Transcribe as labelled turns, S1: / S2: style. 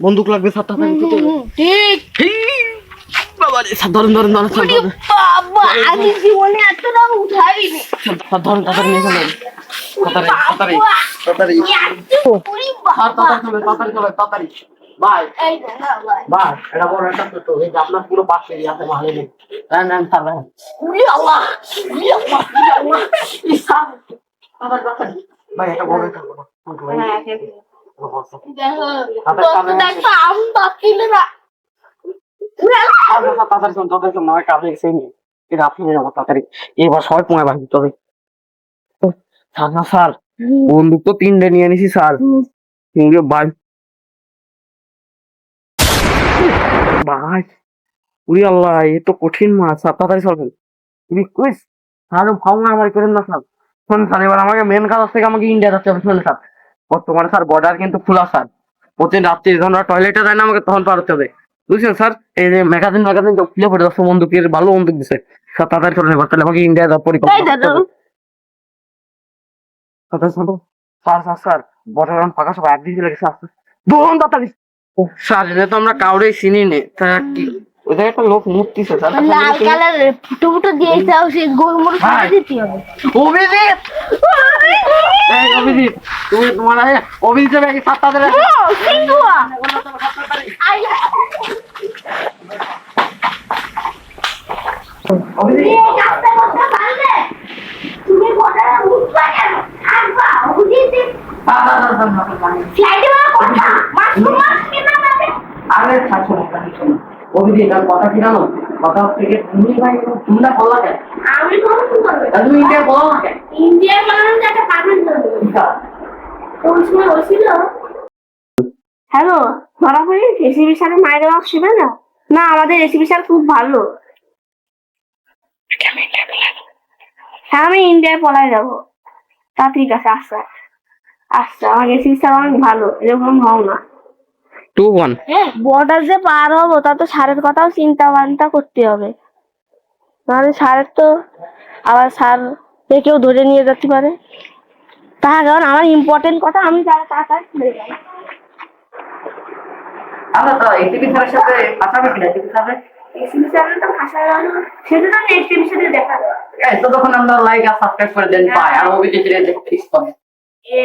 S1: বন্দুক লাগবে স্যার, তাড়াতাড়ি ছুটে যান।
S2: ঠিক
S1: বাবা রে স্যার, ধরেন ধরেন ধরেন স্যার,
S2: ওরে
S1: ধরেন।
S2: বাবা, আমি জীবনে এতটা উঠাইনি।
S1: স্যার ধরেন, তাড়াতাড়ি নিয়ে চলেন। তাড়াতাড়ি তাড়াতাড়ি তাড়াতাড়ি
S2: ওরে
S1: স্যার,
S2: বাবা,
S1: তাড়াতাড়ি চলেন, তাড়াতাড়ি চলেন, তাড়াতাড়ি। ভাই
S2: এই না ভাই,
S1: ভাই, এটা বড় একটা ছোট, এই যে আপনার পুরো পাশে আছে মালে নেই। নেন নেন স্যার, নেন।
S2: ওরে আল্লাহ, ওরে আল্লাহ, ওরে আল্লাহ।
S1: এই স্যার, তাড়াতাড়ি তাড়াতাড়ি। ভাই এটা বড় একটা ছোট।
S2: হ্যাঁ, দেখো, দোস্ত দেখো, আমি বাকিলে না।
S1: তাড়াতাড়ি শোন, তাড়াতাড়ি শোন, আমার কাজে এসে নি। এটা আপনি আমার তাড়াতাড়ি এবার সবাই পৌঁছে ভাবি তবে। স্যার না স্যার, বন্দুক তো 3টে নিয়ে নিছি স্যার। তিনটে ভাই ভাই, উড়ি আল্লাহ, এ তো কঠিন মাছ স্যার, তাড়াতাড়ি চলবেন। রিকোয়েস্ট স্যার, ভাবনা আমার করেন না স্যার। শোন স্যার, এবার আমাকে মেন কাজ থেকে আমাকে ইন্ডিয়া যাচ্ছে হবে। শুনুন স্যার, বর্তমানে স্যার বর্ডার কিন্তু খোলা স্যার। প্রতিদিন রাত্রি যখন টয়লেটে যায় না, আমাকে তখন পার হতে হবে, বুঝছেন স্যার। এই যে ম্যাগাজিন ম্যাগাজিন খুলে পড়ে যাচ্ছে, বন্দুকের ভালো বন্দুক দিছে স্যার। তাড়াতাড়ি চলে এবার, তাহলে আমাকে ইন্ডিয়া যাওয়ার
S2: এই
S1: পরিকল্পনা করতে
S2: দাদু,
S1: হবে। তাড়াতাড়ি চলো। স্যার স্যার স্যার, বর্ডার এখন ফাঁকা, সব এক দিকে লেগেছে, আসছে। দৌড়ুন তাড়াতাড়ি। ও স্যার, এটা তো আমরা কাউরেই চিনি নে, তা কি ওদের একটা লোক মূর্তিছে স্যার।
S2: লাল কালারের ফুটো ফুটো দিয়েছে, সেই গোলমরিচ
S1: ভাই।
S2: দিতে হবে।
S1: অভিজিৎ, এই অভিজিৎ, তুমি তোমার অভিজিৎ ব্যাগে 7টা
S2: ও, সিংহুয়া। আই,
S1: অভিজিৎ,
S2: এই কাজটা করতে পারলে তুমি বর্ডারে উঠবা কেন? থাকবা, বুঝিয়েছি। ফ্লাইটে ওরা কথা, মাস কেনা যাবে।
S1: আরে থাকো না, থাকো না। অভিজিৎ, আর কথা কি জানো? কথা হচ্ছে কি, তুমি ভাই তুমি না বললা কেন?
S2: আমি বলবো কি করবে?
S1: তা তুমি ইন্ডিয়া বলো না কেন?
S2: ইন্ডিয়ার মানুষ একটা পারমিট দেবে। কোন সময় হয়েছিল? হ্যালো, ধরা পড়ি এসিবি স্যারের মায়ের অসুবিধা না? না, আমাদের এসিবি স্যার খুব ভালো। হ্যাঁ, আমি ইন্ডিয়ায় পলায় যাবো। তা ঠিক আছে, আচ্ছা আচ্ছা, আমার এসিবি স্যার অনেক ভালো, এরকম হও না।
S1: 2-1।
S2: বর্ডার যে পার হবো, তা তো স্যারের কথাও চিন্তা ভাবনা করতে হবে। নাহলে স্যারের তো আবার স্যার কেউ ধরে নিয়ে যেতে পারে। তার কারণ আমার ইম্পর্টেন্ট কথা আমি তার তাড়াতাড়ি ভুলে যাই।
S1: আচ্ছা তো এটিভি স্যারের সাথে কথা হবে কিনা? এটিভি স্যারের
S2: এসিবি স্যারের তো ভাষা জানো, সেটা তো নেক্সট এপিসোডে দেখা যাবে।
S1: এই তো তখন আমরা লাইক আর সাবস্ক্রাইব করে দেন পাই, আর অভিজিৎ রে দেখতে ইস করে।
S2: এ